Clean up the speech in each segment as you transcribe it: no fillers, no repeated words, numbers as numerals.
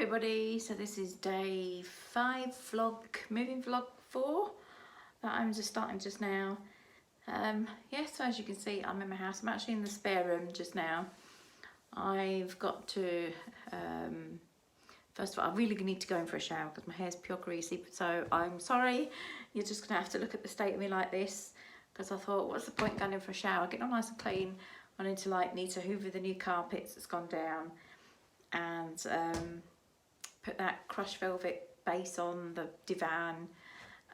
everybody, so this is day 5 vlog, moving vlog 4 that I'm just starting just now. So as you can see, I'm in my house. I'm actually in the spare room just now. I've got to, first of all, I really need to go in for a shower because my hair's pure greasy, so I'm sorry, you're just gonna have to look at the state of me like this, because I thought, what's the point going in for a shower, getting all nice and clean. I need to hoover the new carpets that's gone down, and put that crushed velvet base on the divan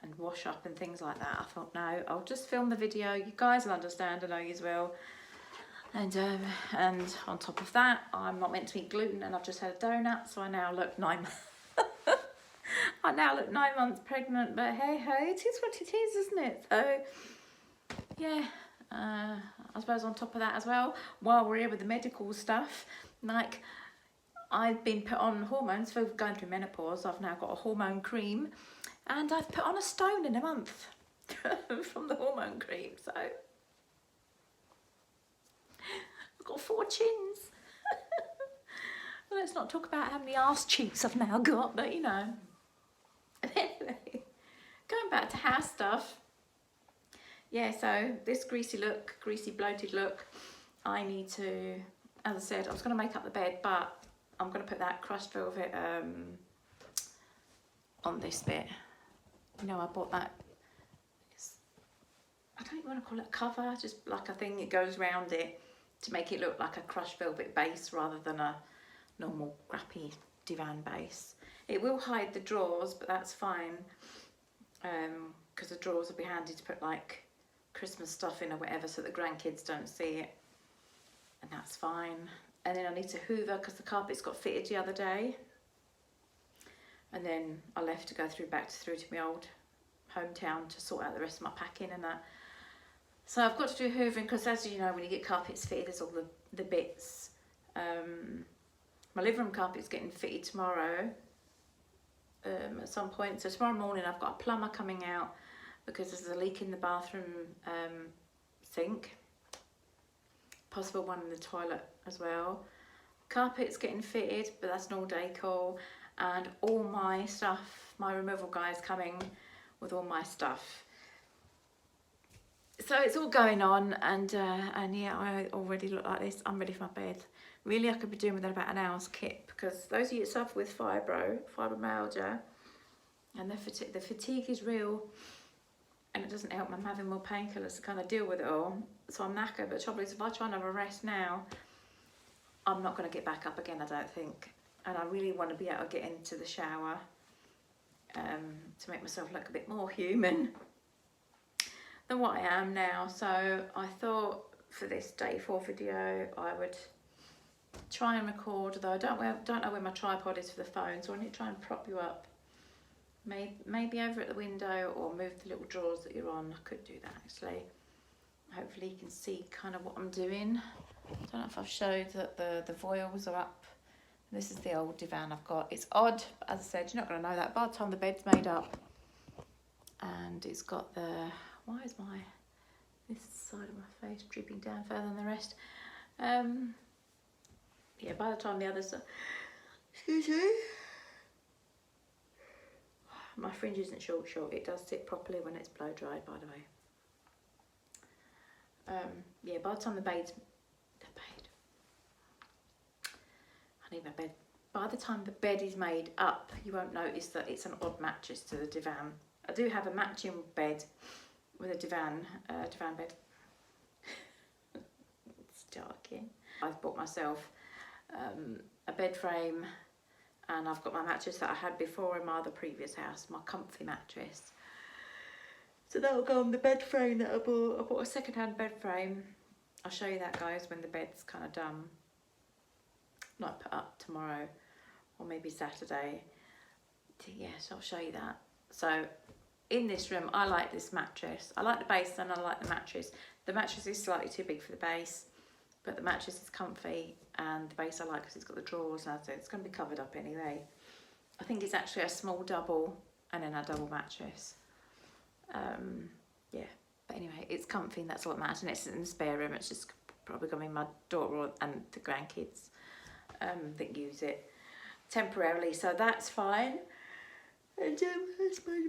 and wash up and things like that. I thought, no, I'll just film the video. You guys will understand, I know you will. And on top of that, I'm not meant to eat gluten, and I've just had a donut, so I now look 9 I now look 9 months pregnant, but hey ho, it is what it is, isn't it? So yeah, I suppose on top of that as well, while we're here with the medical stuff, like, I've been put on hormones for going through menopause. I've now got a hormone cream, and I've put on a stone in a month from the hormone cream. So I've got 4 chins. Well, let's not talk about how many arse cheeks I've now got, but you know. Anyway, going back to house stuff. Yeah, so this greasy bloated look, I need to, as I said, I was going to make up the bed, but I'm going to put that crushed velvet on this bit. You know, I bought that, I don't even want to call it a cover, just like a thing that goes around it to make it look like a crushed velvet base rather than a normal crappy divan base. It will hide the drawers, but that's fine, because the drawers will be handy to put like Christmas stuff in or whatever, so the grandkids don't see it, and that's fine. And then I need to hoover because the carpets got fitted the other day, and then I left to go back through to my old hometown to sort out the rest of my packing and that. So I've got to do hoovering because, as you know, when you get carpets fitted, there's all the bits. My living room carpet's getting fitted tomorrow at some point. So tomorrow morning I've got a plumber coming out because there's a leak in the bathroom sink. Possible one in the toilet as well. Carpet's getting fitted, but that's an all-day call, and all my stuff, my removal guy's coming with all my stuff. So it's all going on, and yeah, I already look like this. I'm ready for my bed. Really, I could be doing with about an hour's kip, because those of you that suffer with fibromyalgia, and the fatigue is real, and it doesn't help. I'm having more painkillers to kind of deal with it all. So I'm knackered, but the trouble is, if I try and have a rest now, I'm not going to get back up again, I don't think. And I really want to be able to get into the shower to make myself look a bit more human than what I am now. So I thought for this day 4 video, I would try and record, although I don't know where my tripod is for the phone, so I need to try and prop you up. Maybe over at the window, or move the little drawers that you're on. I could do that actually. Hopefully you can see kind of what I'm doing. I don't know if I've showed that the voiles are up. This is the old divan I've got. It's odd, but as I said, you're not going to know that by the time the bed's made up. And it's got the, why is this side of my face drooping down further than the rest? Yeah, by the time the others are, excuse me. My fringe isn't short. It does sit properly when it's blow dried, by the way. Yeah, by the time by the time the bed is made up, you won't notice that it's an odd mattress to the divan. I do have a matching bed with a divan bed. It's dark in. I've bought myself a bed frame, and I've got my mattress that I had before in my other previous house, my comfy mattress. So that'll go on the bed frame that I bought. I bought a second-hand bed frame. I'll show you that, guys, when the bed's kind of done. Not put up tomorrow, or maybe Saturday. Yes, I'll show you that. So in this room, I like this mattress. I like the base and I like the mattress. The mattress is slightly too big for the base, but the mattress is comfy, and the base I like because it's got the drawers, and it's going to be covered up anyway. I think it's actually a small double and then a double mattress. Yeah, but anyway, it's comfy, and that's what matters. And it's in the spare room. It's just probably going to be my daughter and the grandkids that use it. temporarily, so that's fine. And I suppose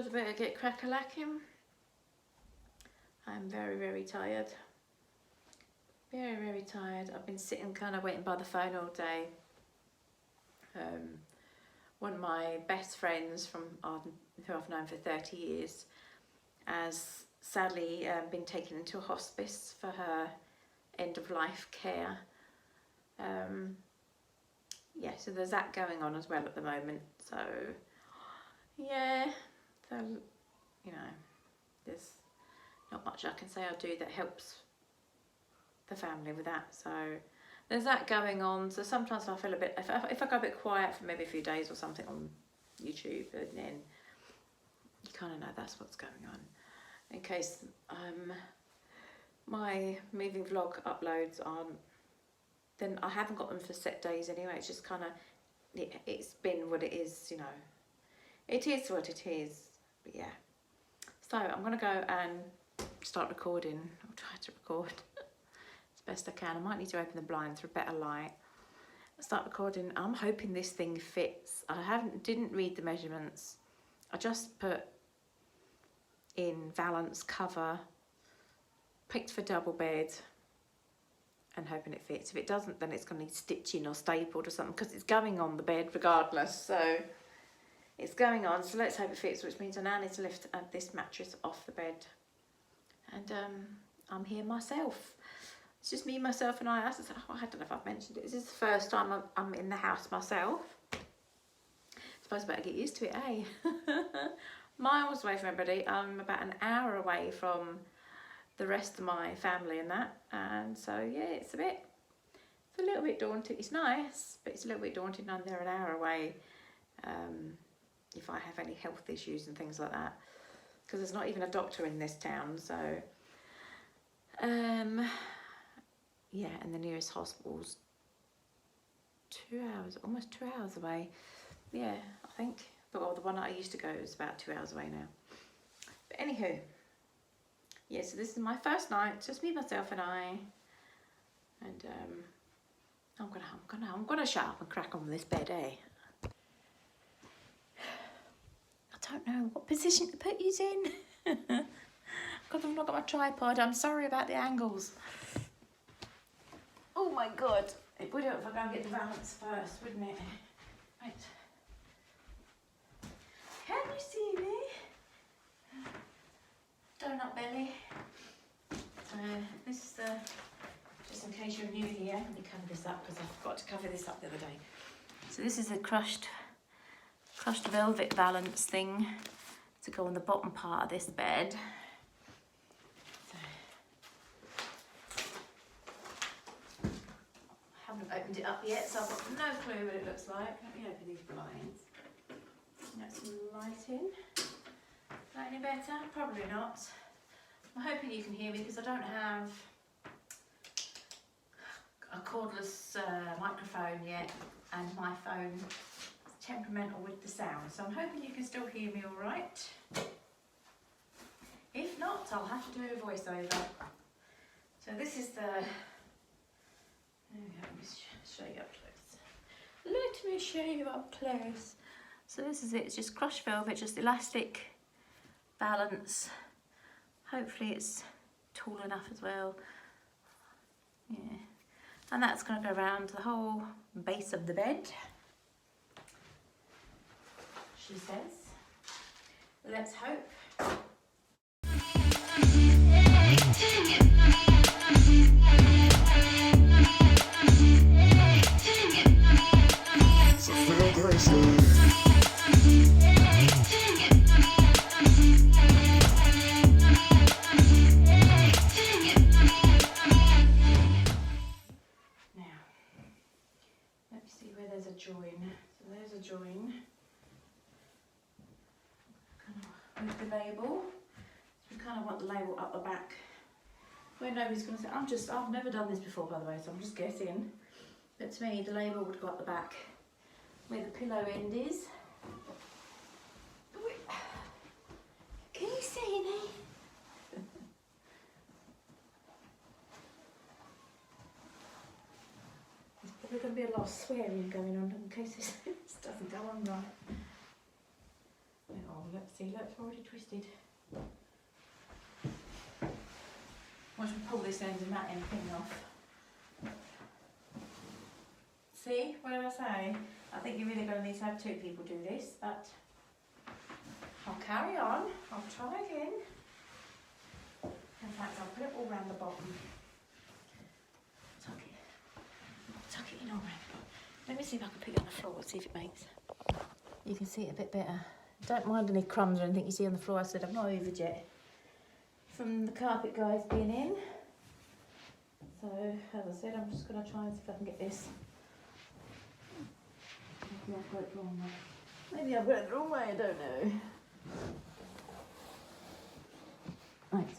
I better get crack-a-lacking. I'm very, very tired. Very, very tired. I've been sitting kind of waiting by the phone all day. One of my best friends from who I've known for 30 years has sadly been taken into a hospice for her end of life care. Yeah, so there's that going on as well at the moment. So yeah, so you know, there's not much I can say I'll do that helps the family with that. So there's that going on. So sometimes I feel a bit, if I go a bit quiet for maybe a few days or something on YouTube, and then you kind of know that's what's going on. In case my moving vlog uploads aren't, then I haven't got them for set days anyway. It's just kind of, it's been what it is, you know. It is what it is, but yeah. So I'm going to go and start recording, or try to record as best I can. I might need to open the blinds for a better light. Start recording. I'm hoping this thing fits. I didn't read the measurements. I just put in valance cover, picked for double bed, and hoping it fits. If it doesn't, then it's going to need stitching or stapled or something, because it's going on the bed regardless. So it's going on, so let's hope it fits, which means I now need to lift this mattress off the bed. And I'm here myself. It's just me, myself and I. I don't know if I've mentioned it. This is the first time I'm in the house myself. I suppose I better get used to it, eh? Miles away from everybody. I'm about an hour away from the rest of my family and that. And so, yeah, it's a little bit daunting. It's nice, but it's a little bit daunting. I'm there an hour away. If I have any health issues and things like that, because there's not even a doctor in this town. So yeah, and the nearest hospital's 2 hours, almost 2 hours away. Yeah, I think, well, the one I used to go is about 2 hours away now. But anywho, yeah, so this is my first night, just me, myself and I. And I'm gonna shut up and crack on with this bed, eh? I don't know what position to put you in. Because I've not got my tripod. I'm sorry about the angles. Oh my god. It would help if I go and get the balance first, wouldn't it? Right. Can you see me? Donut belly. This is the, just in case you're new here, let me cover this up because I forgot to cover this up the other day. So this is a crushed velvet valance thing to go on the bottom part of this bed. So, I haven't opened it up yet, so I've got no clue what it looks like. Let me open these blinds. Get some light in. Is that any better? Probably not. I'm hoping you can hear me because I don't have a cordless microphone yet, and my phone is temperamental with the sound, so I'm hoping you can still hear me all right. If not, I'll have to do a voiceover. So this is the, let me show you up close. Let me show you up close. So this is it, it's just crushed velvet, just elastic valance. Hopefully it's tall enough as well. Yeah. And that's going to go around the whole base of the bed, she says. Let's hope. So feel graceful. Join. So there's a join. With the label. We kind of want the label up the back where nobody's going to say, I've never done this before, by the way, so I'm just guessing. But to me, the label would go up the back where the pillow end is. Can you see me? probably going to be a lot of swearing going on in case this doesn't go on right. Oh, let's see, look, it's already twisted. Once we pull this end and that end thing off. See, what did I say? I think you're really going to need to have 2 people do this, but I'll carry on. I'll try again. In fact, I'll put it all around the bottom. Tuck it in all around the bottom. Let me see if I can put it on the floor and see if it makes. You can see it a bit better. Don't mind any crumbs or anything you see on the floor. I said I'm not overed yet. From the carpet guys being in. So, as I said, I'm just going to try and see if I can get this. Maybe I've got it the wrong way. Maybe I've got it the wrong way, I don't know. Right.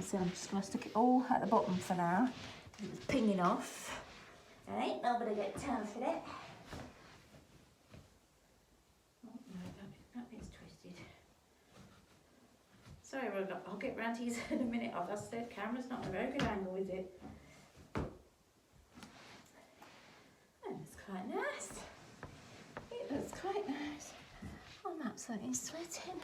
So I'm just going to stick it all at the bottom for now. It's pinging off. Ain't nobody got time for that. Oh no, that bit's twisted. Sorry, I'll get round to you in a minute. As I said, camera's not a very good angle, is it? That's quite nice. It looks quite nice. I'm absolutely sweating.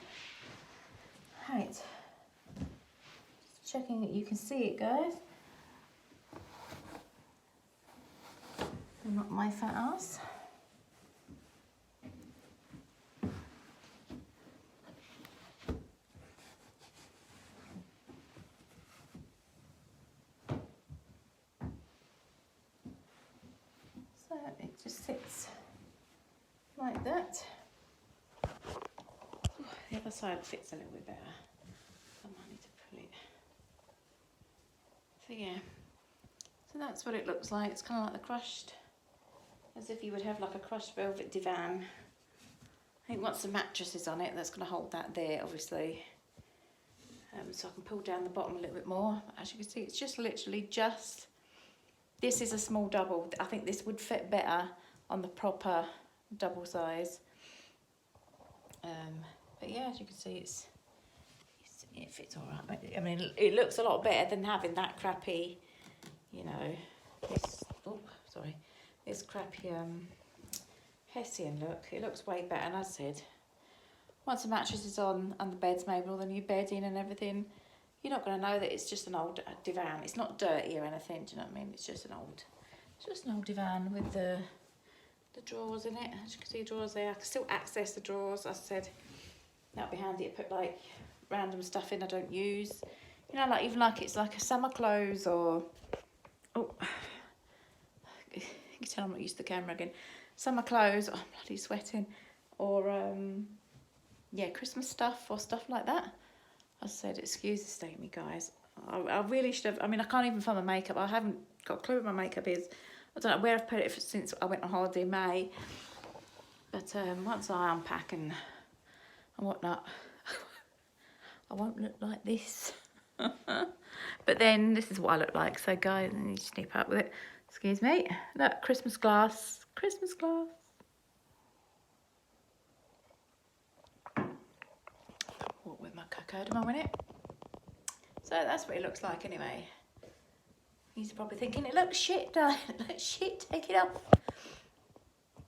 Right. Just checking that you can see it, guys. Not my fat ass. So it just sits like that. The other side fits a little bit better. I might need to pull it. So yeah. So that's what it looks like. It's kind of like the crushed, as if you would have like a crushed velvet divan. I think once the mattress is on it, that's going to hold that there, obviously. So I can pull down the bottom a little bit more. As you can see, it's just literally just, this is a small double. I think this would fit better on the proper double size. But yeah, as you can see, it fits all right. I mean, it looks a lot better than having that crappy, you know, this crappy Hessian look. It looks way better, and as I said, once the mattress is on and the bed's made with all the new bedding and everything, you're not going to know that it's just an old divan. It's not dirty or anything, do you know what I mean? It's just an old divan with the drawers in it. As you can see, the drawers there. I can still access the drawers. As I said, that'd be handy to put like random stuff in I don't use. You know, like even like it's like a summer clothes or, oh, you can tell I'm not used to the camera again. Summer clothes, oh, I'm bloody sweating, or yeah, Christmas stuff or stuff like that. I said, excuse the state of me, guys. I really should have, I mean, I can't even find my makeup. I haven't got a clue where my makeup is. I don't know where I've put it since I went on holiday in May. But once I unpack and whatnot, I won't look like this. But then this is what I look like. So guys, I need to sneak up with it. Excuse me. Look, Christmas glass. Christmas glass. What with my cocodamol in it. So that's what it looks like anyway. You're probably thinking, it looks shit, darling. It looks shit, take it off.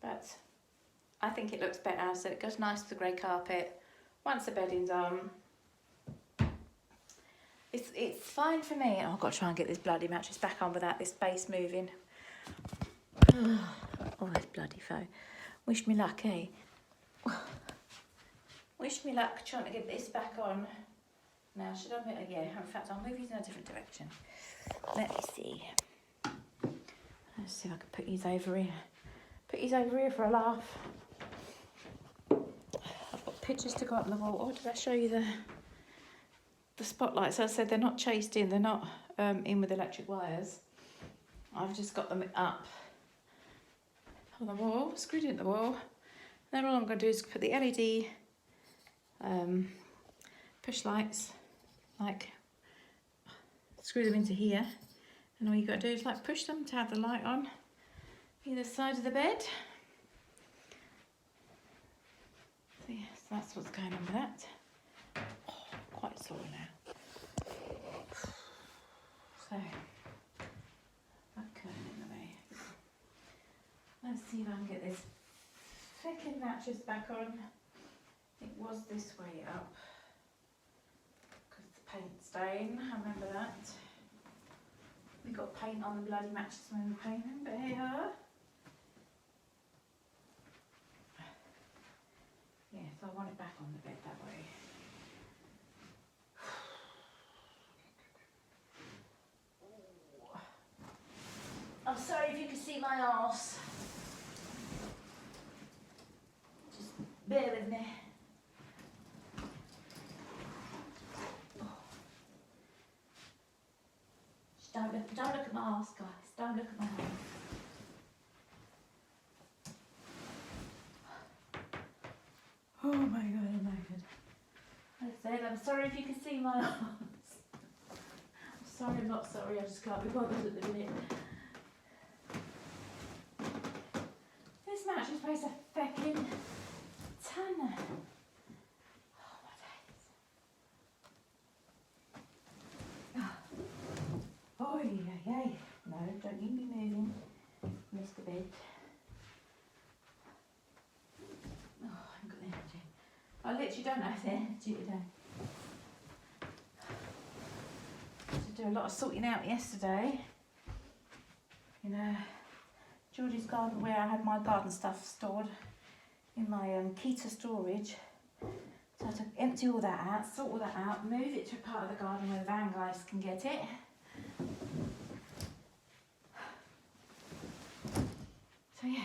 But I think it looks better. So it goes nice with the grey carpet. Once the bedding's on, it's fine for me. Oh, I've got to try and get this bloody mattress back on without this base moving. Oh, this bloody phone. Wish me luck, eh? Wish me luck trying to get this back on. Now, should I move? Yeah, in fact, I'll move these in a different direction. Let me see. Let's see if I can put these over here. Put these over here for a laugh. I've got pictures to go up the wall. Oh, did I show you the spotlights? As I said, they're not chased in. They're not in with electric wires. I've just got them up on the wall, screwed into the wall. Then all I'm going to do is put the LED push lights, like screw them into here, and all you got to do is like push them to have the light on either side of the bed. So yes, that's what's going on with that. Oh, quite sore now. So that curtain in the way. Let's see if I can get this flipping mattress back on. It was this way up because the paint stain, I remember that. We got paint on the bloody mattress when we were painting, but here we are. Yeah, so I want it back on the bed that way. I'm sorry if you can see my arse. Just bear with me. Just don't look at my arse, guys. Don't look at my arse. Oh my god, oh my god. Like I said, I'm sorry if you can see my arse. I'm sorry, I'm not sorry, I just can't be bothered at the minute. This mattress weighs a feckin' ton. Oh my days. Oh yeah, yeah. No, don't need me moving. Miss the bed. Oh, I haven't got the energy. I literally don't have the energy today. I had to do a lot of sorting out yesterday. You know, Georgie's garden where I had my garden stuff stored in my Kita storage. So I had to empty all that out, sort all that out, move it to a part of the garden where the van guys can get it. So yeah.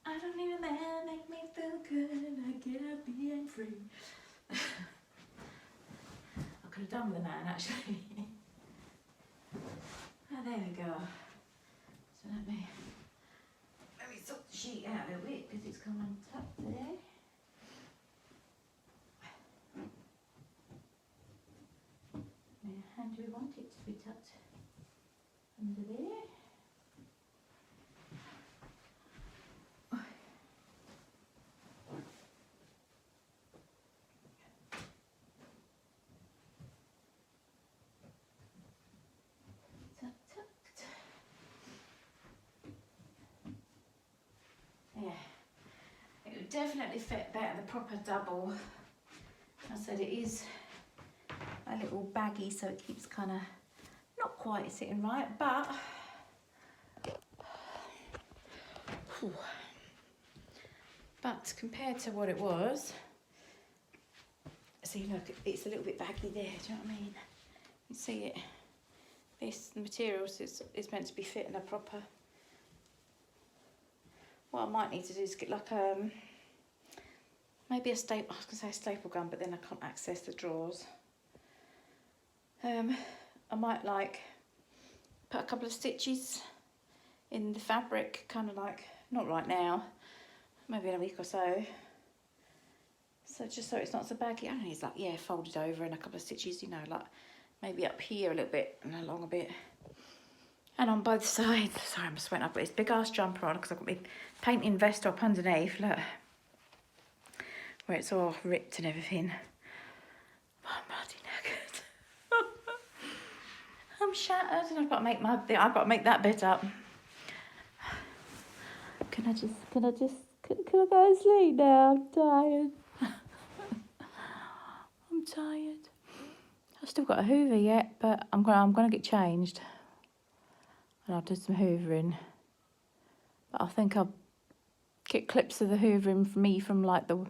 I don't need a man make me feel good. I get up being free. I could have done with a man actually. Oh, there we go. So let me sort the sheet out a little bit because it's come untucked there. How do we want it to be tucked? Under there. Yeah, it would definitely fit better the proper double. I said it is a little baggy, so it keeps kind of not quite sitting right, but compared to what it was, see, look, it's a little bit baggy there. Do you know what I mean? You see it. This materials is meant to be fitting a proper. What I might need to do is get like maybe a staple. I was gonna say a staple gun, but then I can't access the drawers. I might like put a couple of stitches in the fabric, kind of like, not right now, maybe in a week or so. So just so it's not so baggy. I don't know, it's like, yeah, folded over and a couple of stitches, you know, like maybe up here a little bit and along a bit. And on both sides. Sorry, I'm sweating. I've got this big ass jumper on because I've got my painting vest up underneath, look. Where it's all ripped and everything. I'm bloody knackered. I'm shattered and I've got to make that bit up. Can I go to sleep now? I'm tired. I'm tired. I've still got a hoover yet, but I'm gonna get changed. And I'll do some hoovering. But I think I'll get clips of the hoovering from me from like the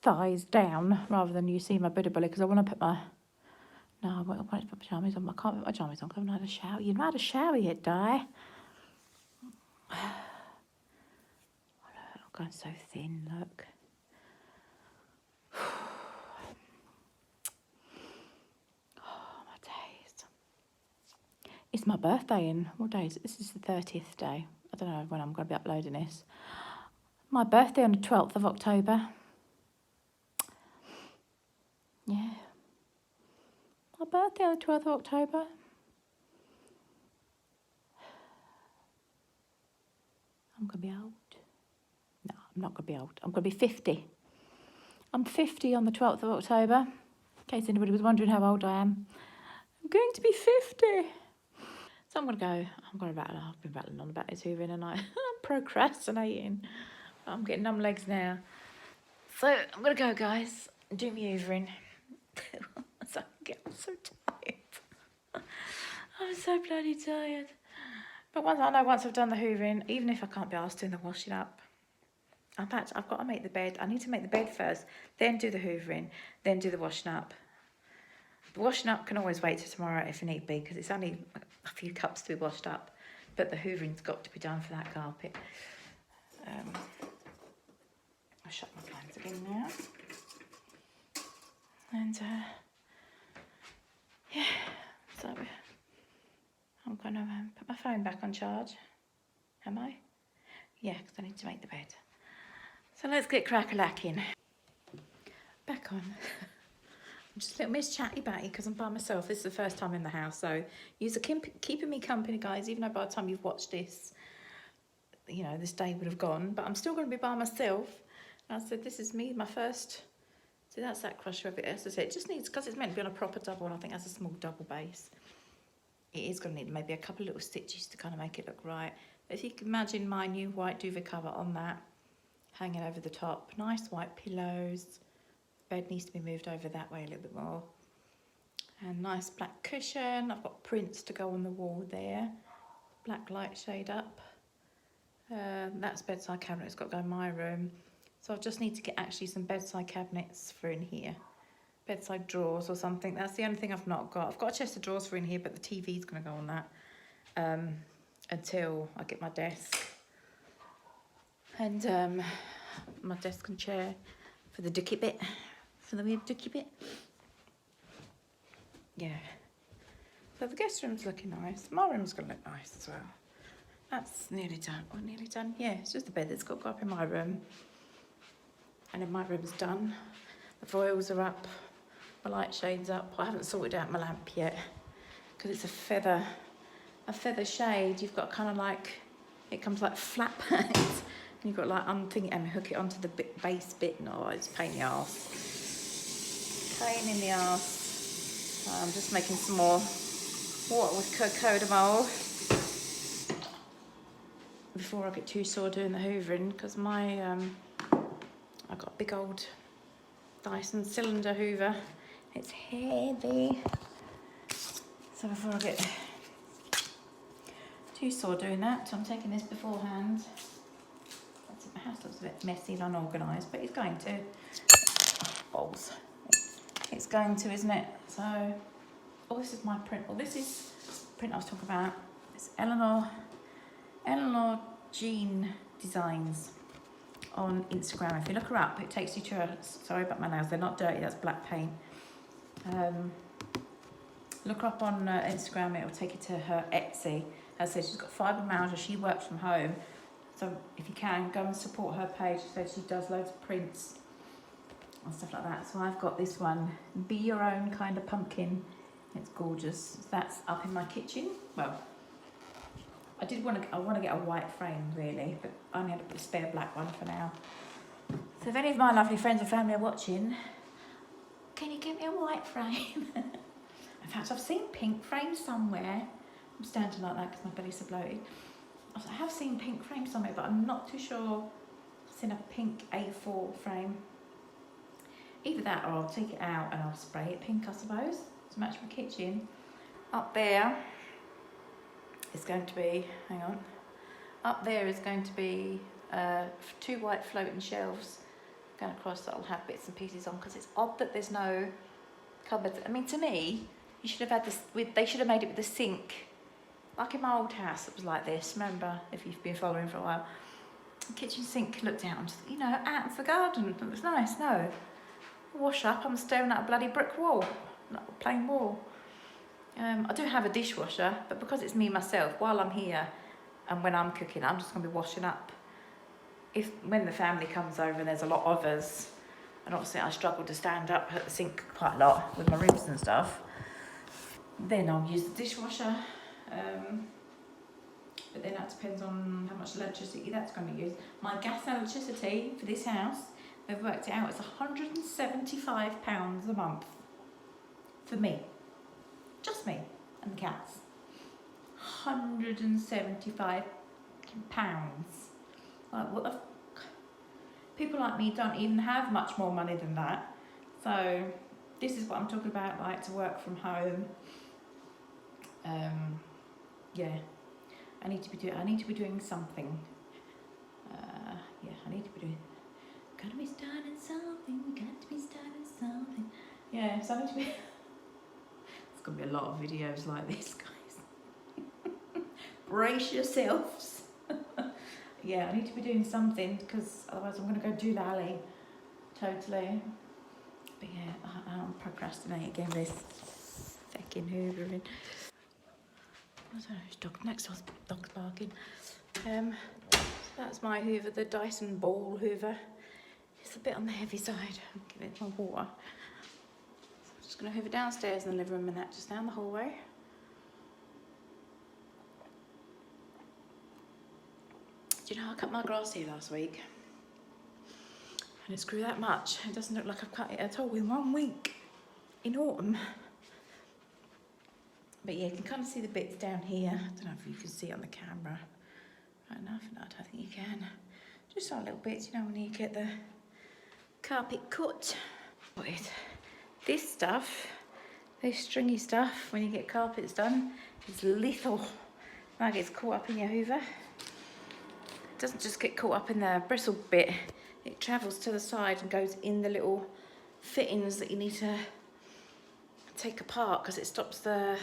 thighs down rather than you see my booty bully, because I want to put my I want to put pyjamas on. I can't put my pyjamas on because I haven't had a shower. You've not had a shower yet, Di. I'm going so thin, look. Oh, my days. It's my birthday in, what day is it? This is the 30th day. I don't know when I'm going to be uploading this. My birthday on the 12th of October. Yeah. My birthday on the 12th of October. I'm going to be old. No, I'm not going to be old. I'm going to be 50. I'm 50 on the 12th of October. In case anybody was wondering how old I am. I'm going to be 50. So I'm gonna rattle. I've been rattling on about this hoovering and I'm procrastinating. I'm getting numb legs now. So I'm gonna go, guys, and do my hoovering. I'm so tired. I'm so bloody tired. But once I've done the hoovering, even if I can't be asked doing the washing up, in fact, I've got to make the bed. I need to make the bed first, then do the hoovering, then do the washing up. The washing up can always wait till tomorrow if need be, because it's only a few cups to be washed up. But the hoovering's got to be done for that carpet. I'll shut my blinds again now. And yeah, so I'm going to put my phone back on charge. Am I? Yeah, because I need to make the bed. So let's get crack-a-lacking. Back on. I'm just a little Miss Chatty Batty because I'm by myself. This is the first time in the house, so you're keeping me company, guys, even though by the time you've watched this, you know, this day would have gone, but I'm still going to be by myself. And I said, this is me, my first. So that's that crusher of it. As I said, it just needs, because it's meant to be on a proper double, and I think that's a small double base. It is going to need maybe a couple of little stitches to kind of make it look right. But if you can imagine my new white duvet cover on that, hanging over the top, nice white pillows. Bed needs to be moved over that way a little bit more. And nice black cushion. I've got prints to go on the wall there. Black light shade up. That's bedside cabinet. It's got to go in my room. So I just need to get actually some bedside cabinets for in here. Bedside drawers or something. That's the only thing I've not got. I've got a chest of drawers for in here, but the TV's going to go on that until I get my desk. And my desk and chair for the dicky bit. For the weird dicky bit. Yeah. So the guest room's looking nice. My room's going to look nice as well. That's nearly done. Oh, nearly done. Yeah, it's just the bed that's got to go up in my room. And then my room's done. The foils are up. My light shade's up. I haven't sorted out my lamp yet because it's a feather shade. You've got kind of like, it comes like flat pans. And you've got like unthink it and hook it onto the base bit. No, it's a pain in the arse. Pain in the arse. I'm just making some more water with cocodamol before I get too sore doing the hoovering, because my I've got a big old Dyson cylinder hoover. It's heavy. So before I get too sore doing that, I'm taking this beforehand. My house looks a bit messy and unorganised, but it's going to. Balls. It's going to, isn't it? So, oh, this is my print. Well, this is the print I was talking about. It's Eleanor Jean Designs on Instagram. If you look her up, it takes you to her. Sorry about my nails, they're not dirty, that's black paint. Look her up on Instagram, it will take you to her Etsy. As I said, she's got fibromyalgia, she works from home. So if you can, go and support her page. So she does loads of prints and stuff like that. So I've got this one, Be Your Own Kind of Pumpkin. It's gorgeous. That's up in my kitchen. Well, I want to get a white frame really, but I only had a spare black one for now. So if any of my lovely friends or family are watching, can you get me a white frame? In fact, I've seen pink frames somewhere. I'm standing like that because my belly's so bloated. I have seen pink frames somewhere, but I'm not too sure. I've seen a pink A4 frame. Either that or I'll take it out and I'll spray it pink, I suppose, to match my kitchen. Up there is going to be, hang on, up there is going to be 2 white floating shelves going across that I'll have bits and pieces on, because it's odd that there's no cupboards. I mean, to me, you should have had this, they should have made it with a sink. Like in my old house, it was like this. Remember, if you've been following for a while. The kitchen sink looked out, just, you know, out of the garden. It was nice, no. Wash up, I'm staring at a bloody brick wall, not a plain wall. I do have a dishwasher, but because it's me myself, while I'm here and when I'm cooking, I'm just going to be washing up. When the family comes over and there's a lot of us, and obviously I struggle to stand up at the sink quite a lot with my ribs and stuff, then I'll use the dishwasher. But then that depends on how much electricity that's going to use. My gas and electricity for this house, they've worked it out, it's £175 a month for me. Just trust me, and the cats. £175. Like, what the people like me don't even have much more money than that. So this is what I'm talking about, like to work from home. Yeah, I need to be doing something. Yeah, I need to be doing. Gotta be starting something. Got to be starting something. Yeah, so I need to be. It's gonna be a lot of videos like this, guys. Brace yourselves. Yeah, I need to be doing something because otherwise I'm gonna go doolally. Totally. But yeah, I'll procrastinate again with fucking hoovering. I don't know whose dog, next dog's barking. So that's my hoover, the Dyson ball hoover. It's a bit on the heavy side. I'll give it more water. So I'm just gonna hoover downstairs in the living room and that, just down the hallway. Do you know I cut my grass here last week? And it's grew that much. It doesn't look like I've cut it at all in 1 week in autumn. But yeah, you can kind of see the bits down here. I don't know if you can see it on the camera right enough. No, I don't think you can. Just our little bits, you know, when you get the carpet cut. This stuff, this stringy stuff, when you get carpets done, is lethal. That gets caught up in your hoover. It doesn't just get caught up in the bristle bit. It travels to the side and goes in the little fittings that you need to take apart because it stops the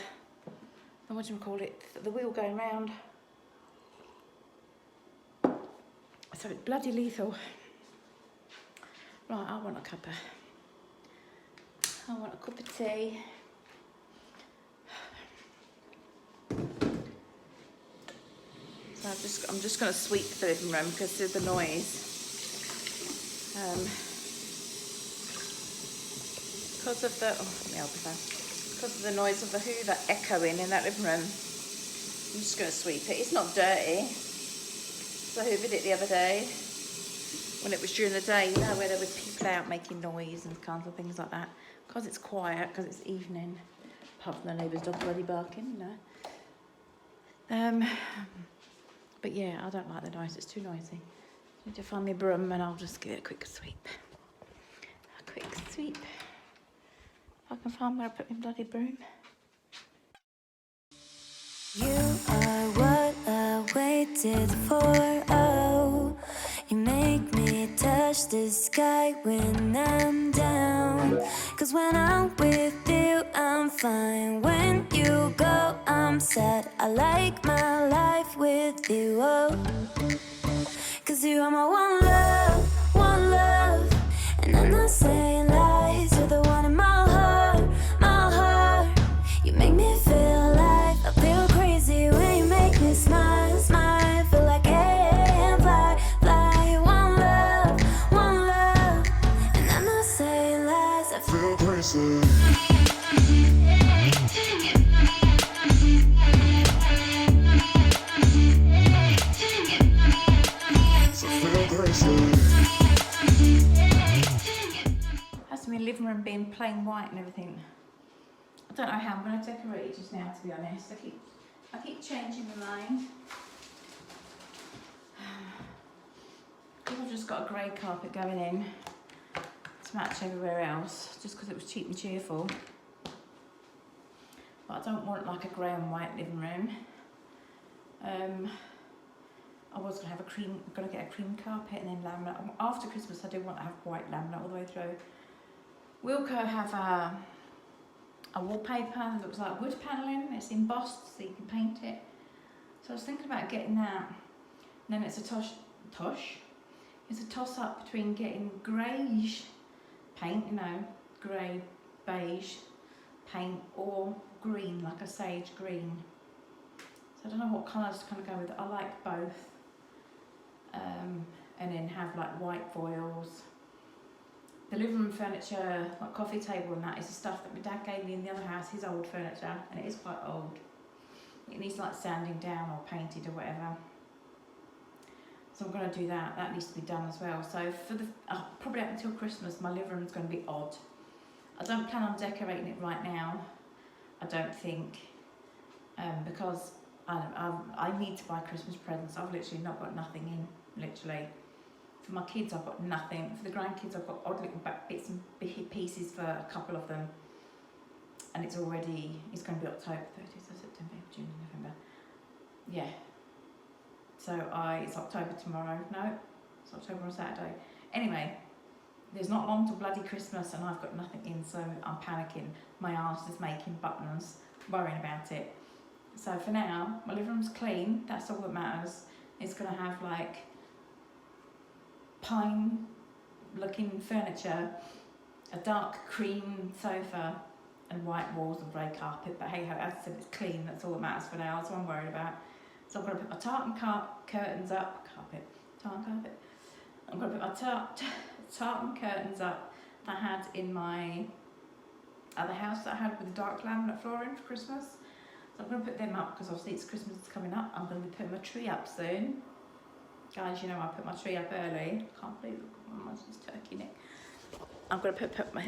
what do you call it, the wheel going round. So it's bloody lethal. Right, I want a cup of tea. So I'm just going to sweep the living room because of the noise. Because of the because of the noise of the hoover echoing in that living room, I'm just going to sweep it. It's not dirty. So I hoovered it the other day when it was during the day, you know, where there was people out making noise and kinds of things like that. Because it's quiet, because it's evening, apart from the neighbour's dog bloody barking, you know. But yeah, I don't like the noise, it's too noisy. I need to find my broom and I'll just give it a quick sweep. If I can find where I put my bloody broom. You are what I waited for, oh. You make me touch the sky when I'm down. 'Cause when I'm with you, I'm fine. When you go, I'm sad. I like my life with you, oh. 'Cause you are my one love. And I'm not saying lies, you're the one in my heart, my heart. You make me feel alive, I feel crazy when you make me smile, smile. Feel like I can fly, fly. One love. And I'm not saying lies, I feel crazy. That's my living room being plain white and everything. I don't know how I'm going to decorate it just now, to be honest. I keep changing my mind. I've just got a grey carpet going in to match everywhere else, just because it was cheap and cheerful. But I don't want like a grey and white living room. I was going to get a cream carpet and then laminate. After Christmas I do want to have white laminate all the way through. Wilco have a wallpaper that looks like wood panelling. It's embossed so you can paint it. So I was thinking about getting that. And then it's a it's a toss up between getting greyish paint, you know, grey, beige paint, or green, like a sage green. So I don't know what colours to kind of go with. I like both. And then have like white foils. The living room furniture, like coffee table and that, is the stuff that my dad gave me in the other house, his old furniture, and it is quite old. It needs like sanding down or painted or whatever. So I'm going to do that. That needs to be done as well. So for the probably up until Christmas, my living room is going to be odd. I don't plan on decorating it right now. I don't think, because I need to buy Christmas presents. I've literally not got nothing in, literally. For my kids, I've got nothing. For the grandkids, I've got odd little bits and pieces for a couple of them. And it's going to be October 30th, September, June, November. Yeah. So it's October tomorrow. No, it's October on Saturday. Anyway, there's not long till bloody Christmas and I've got nothing in, so I'm panicking. My arse is making buttons, worrying about it. So for now, my living room's clean. That's all that matters. It's going to have like pine-looking furniture, a dark cream sofa, and white walls and grey carpet. But hey ho, as I said, it's clean. That's all that matters for now. That's what I'm worried about. So I'm going to put my tartan curtains up. Tartan carpet. I'm going to put my tartan curtains up that I had in my other house that I had with the dark laminate flooring for Christmas. So I'm going to put them up because obviously it's Christmas is coming up. I'm going to be putting my tree up soon. Guys, you know I put my tree up early. Can't believe it's turkey neck. I'm going to put my...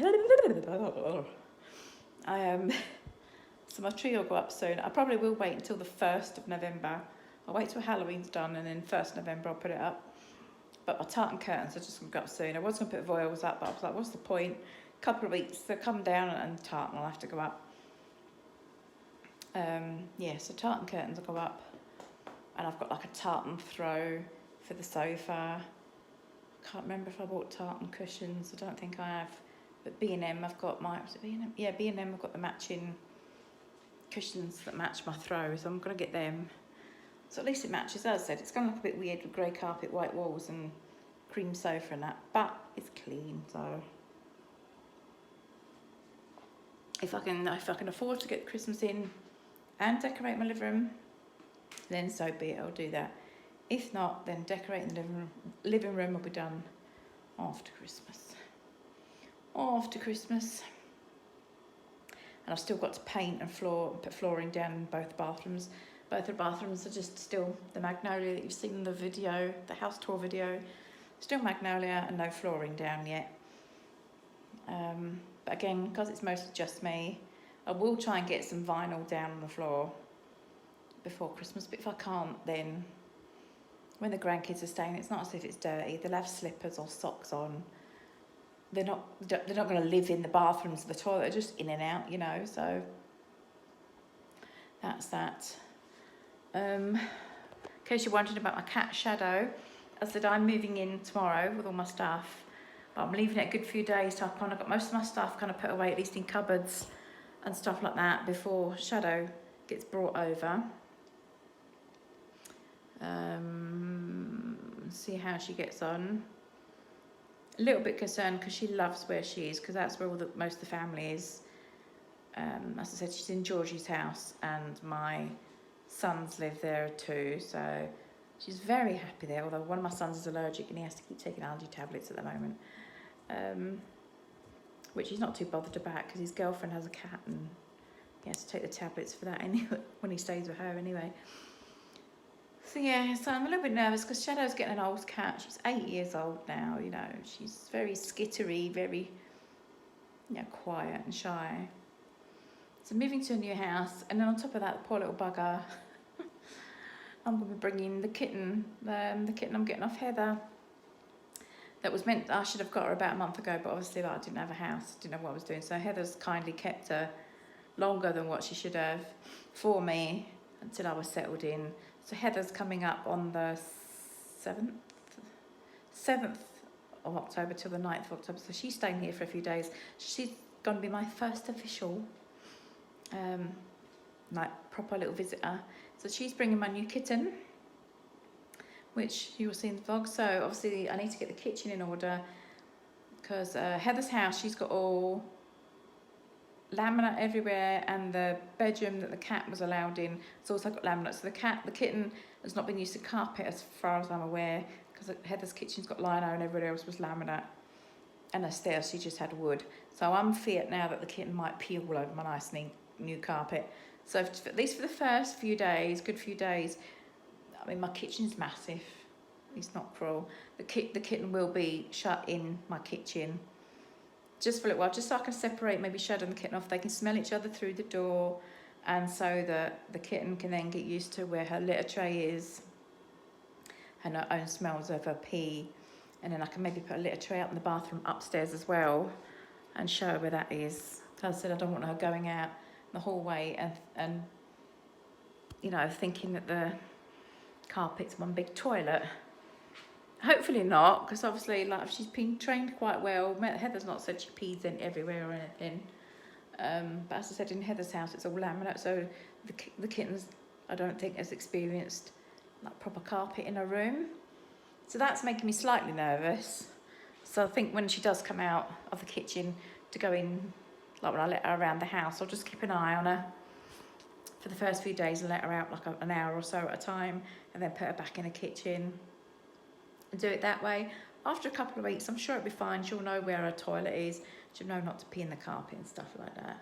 So my tree will go up soon. I probably will wait until the 1st of November. I'll wait till Halloween's done and then 1st November I'll put it up. But my tartan curtains are just going to go up soon. I was going to put voiles up, but I was like, what's the point? A couple of weeks, they'll come down and tartan will have to go up. Yeah, so tartan curtains will go up. And I've got like a tartan throw for the sofa. I can't remember if I bought tartan cushions. I don't think I have. But B&M, I've got my... Was it B&M? Yeah, B&M, I've got the matching cushions that match my throw, so I'm going to get them. So at least it matches. As I said, it's going to look a bit weird with grey carpet, white walls and cream sofa and that, but it's clean, so... If I can afford to get Christmas in and decorate my living room, then so be it, I'll do that. If not, then decorating the living room will be done after Christmas. After Christmas. And I've still got to paint and put flooring down in both bathrooms. Both the bathrooms are just still the magnolia that you've seen in the video, the house tour video. Still magnolia and no flooring down yet. But again, because it's mostly just me, I will try and get some vinyl down on the floor before Christmas. But if I can't, then when the grandkids are staying, it's not as if it's dirty. They'll have slippers or socks on. They're not going to live in the bathrooms or the toilet. They're just in and out, you know. So that's that. In case you're wondering about my cat Shadow, I said I'm moving in tomorrow with all my stuff, but I'm leaving it a good few days to up on. I've got most of my stuff kind of put away, at least in cupboards and stuff like that, before Shadow gets brought over. See how she gets on. A little bit concerned because she loves where she is, because that's where most of the family is. As I said, she's in Georgie's house and my sons live there too, so she's very happy there, although one of my sons is allergic and he has to keep taking allergy tablets at the moment, which he's not too bothered about because his girlfriend has a cat and he has to take the tablets for that anyway when he stays with her anyway. So yeah, so I'm a little bit nervous because Shadow's getting an old cat. She's 8 years old now, you know. She's very skittery, very, you know, quiet and shy. So moving to a new house, and then on top of that, the poor little bugger, I'm going to be bringing the kitten, the kitten I'm getting off Heather. That was meant, I should have got her about a month ago, but obviously like, I didn't have a house, didn't know what I was doing. So Heather's kindly kept her longer than what she should have for me until I was settled in. So Heather's coming up on the 7th of October till the 9th of October. So she's staying here for a few days. She's going to be my first official, like proper little visitor. So she's bringing my new kitten, which you will see in the vlog. So obviously I need to get the kitchen in order because Heather's house, she's got all laminate everywhere, and the bedroom that the cat was allowed in, it's also got laminate. So the kitten has not been used to carpet as far as I'm aware, because Heather's kitchen's got lino and everybody else was laminate, and the stairs she just had wood. So I'm feared now that the kitten might pee all over my nice new carpet. So at least for the first few days, good few days, I mean my kitchen's massive, it's not cruel. The kitten will be shut in my kitchen. just for a little while, just so I can separate maybe Shadow and the kitten off. They can smell each other through the door, and so that the kitten can then get used to where her litter tray is and her own smells of her pee. And then I can maybe put a litter tray up in the bathroom upstairs as well and show her where that is. As I said, I don't want her going out in the hallway and you know, thinking that the carpet's one big toilet. Hopefully not, because obviously, like, she's been trained quite well. Heather's not said she pees in everywhere or anything. But as I said, in Heather's house, it's all laminate, so the kittens, I don't think, has experienced like proper carpet in her room. So that's making me slightly nervous. So I think when she does come out of the kitchen to go in, like when I let her around the house, I'll just keep an eye on her for the first few days and let her out like an hour or so at a time, and then put her back in the kitchen and do it that way. After a couple of weeks, I'm sure it'll be fine. She'll know where her toilet is. She'll know not to pee in the carpet and stuff like that.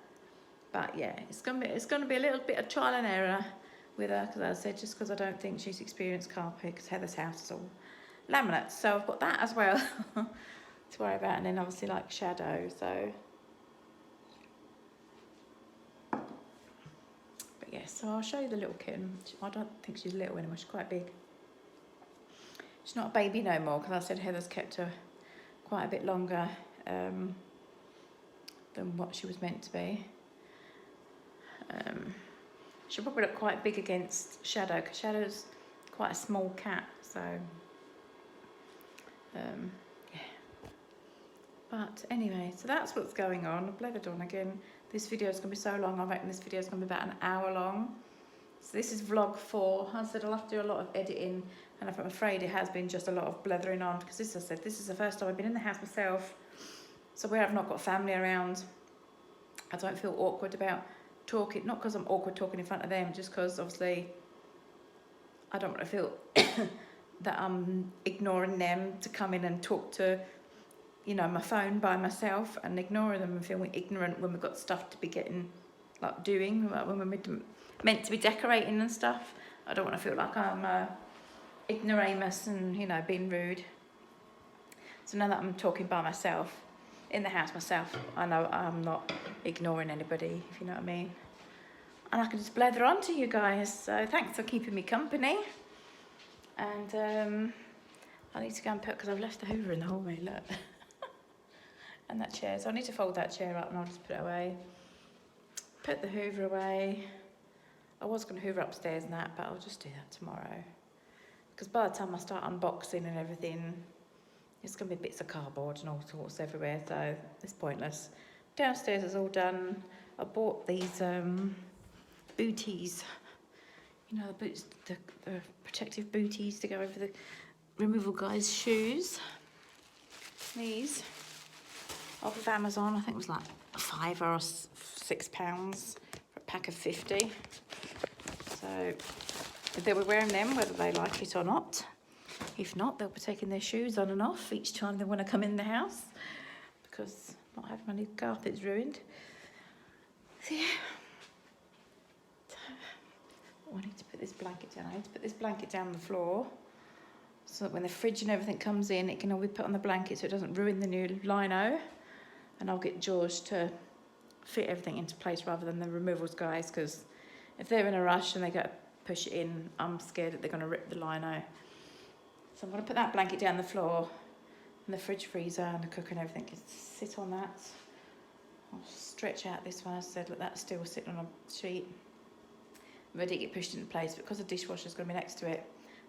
But yeah, it's gonna be a little bit of trial and error with her, because as I said, just because I don't think she's experienced carpet, because Heather's house is all laminate. So I've got that as well to worry about, and then obviously like Shadow. So, but yeah, so I'll show you the little kitten. I don't think she's little anymore. She's quite big. She's not a baby no more, because I said Heather's kept her quite a bit longer than what she was meant to be. She'll probably look quite big against Shadow, because Shadow's quite a small cat, so yeah. But anyway, so that's what's going on. I've blethered on again. This video is going to be so long. I reckon this video is going to be about an hour long. So this is vlog 4. I said I'll have to do a lot of editing, and I'm afraid it has been just a lot of blethering on, because this, I said, this is the first time I've been in the house myself. So where I've not got family around, I don't feel awkward about talking. Not because I'm awkward talking in front of them, just because obviously I don't want to feel that I'm ignoring them to come in and talk to, you know, my phone by myself, and ignoring them and feeling ignorant when we've got stuff to be getting, like doing, like when we're meant to be decorating and stuff. I don't want to feel like I'm ignoramus and, you know, being rude. So now that I'm talking by myself, in the house myself, I know I'm not ignoring anybody, if you know what I mean. And I can just blather on to you guys. So thanks for keeping me company. And I need to go and put, because I've left the Hoover in the hallway, look. And that chair, so I need to fold that chair up and I'll just put it away. Put the Hoover away. I was going to Hoover upstairs and that, but I'll just do that tomorrow. Because by the time I start unboxing and everything, it's going to be bits of cardboard and all sorts everywhere, so it's pointless. Downstairs is all done. I bought these booties, you know, the boots, the protective booties to go over the removal guy's shoes. These off of Amazon. I think it was like £5 or £6 for a pack of 50. So they'll be wearing them whether they like it or not. If not, they'll be taking their shoes on and off each time they want to come in the house, because not having my new carpet's ruined. So yeah. Oh, I need to put this blanket down. I need to put this blanket down the floor so that when the fridge and everything comes in, it can all be put on the blanket so it doesn't ruin the new lino. And I'll get George to fit everything into place rather than the removals guys, because if they're in a rush and they go to push it in, I'm scared that they're going to rip the lino. So I'm going to put that blanket down the floor, and the fridge freezer and the cooker and everything can sit on that. I'll stretch out this one. I said, look, that's still sitting on a sheet. Ready to get pushed into place, but because the dishwasher is going to be next to it,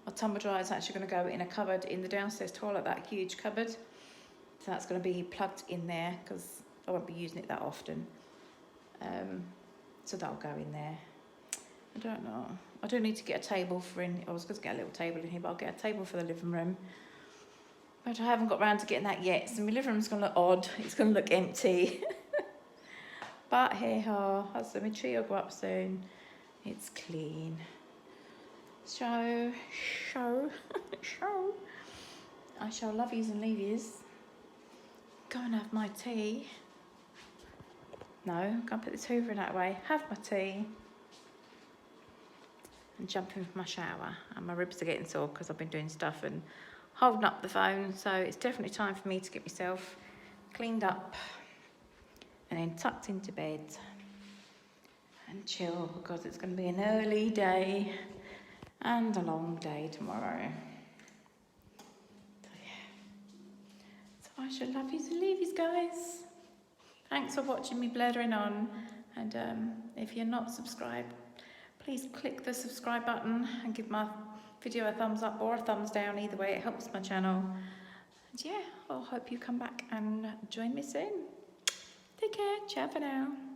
my tumble dryer is actually going to go in a cupboard in the downstairs toilet, that huge cupboard. So that's going to be plugged in there, because I won't be using it that often. So that'll go in there. I don't know. I do need to get a table for in. I was going to get a little table in here, but I'll get a table for the living room. But I haven't got round to getting that yet. So my living room's going to look odd. It's going to look empty. But hey ho, so my tree will go up soon. It's clean. So, I shall love yous and leave yous. Go and have my tea. No, go and put this Hoover in that way. Have my tea. And jump in for my shower. And my ribs are getting sore because I've been doing stuff and holding up the phone. So it's definitely time for me to get myself cleaned up. and then tucked into bed and chill, because it's going to be an early day and a long day tomorrow. So yeah, so I shall love you to leave you guys. Thanks for watching me blathering on, and if you're not subscribed, please click the subscribe button and give my video a thumbs up or a thumbs down. Either way, it helps my channel. And yeah, I'll hope you come back and join me soon. Take care, ciao for now.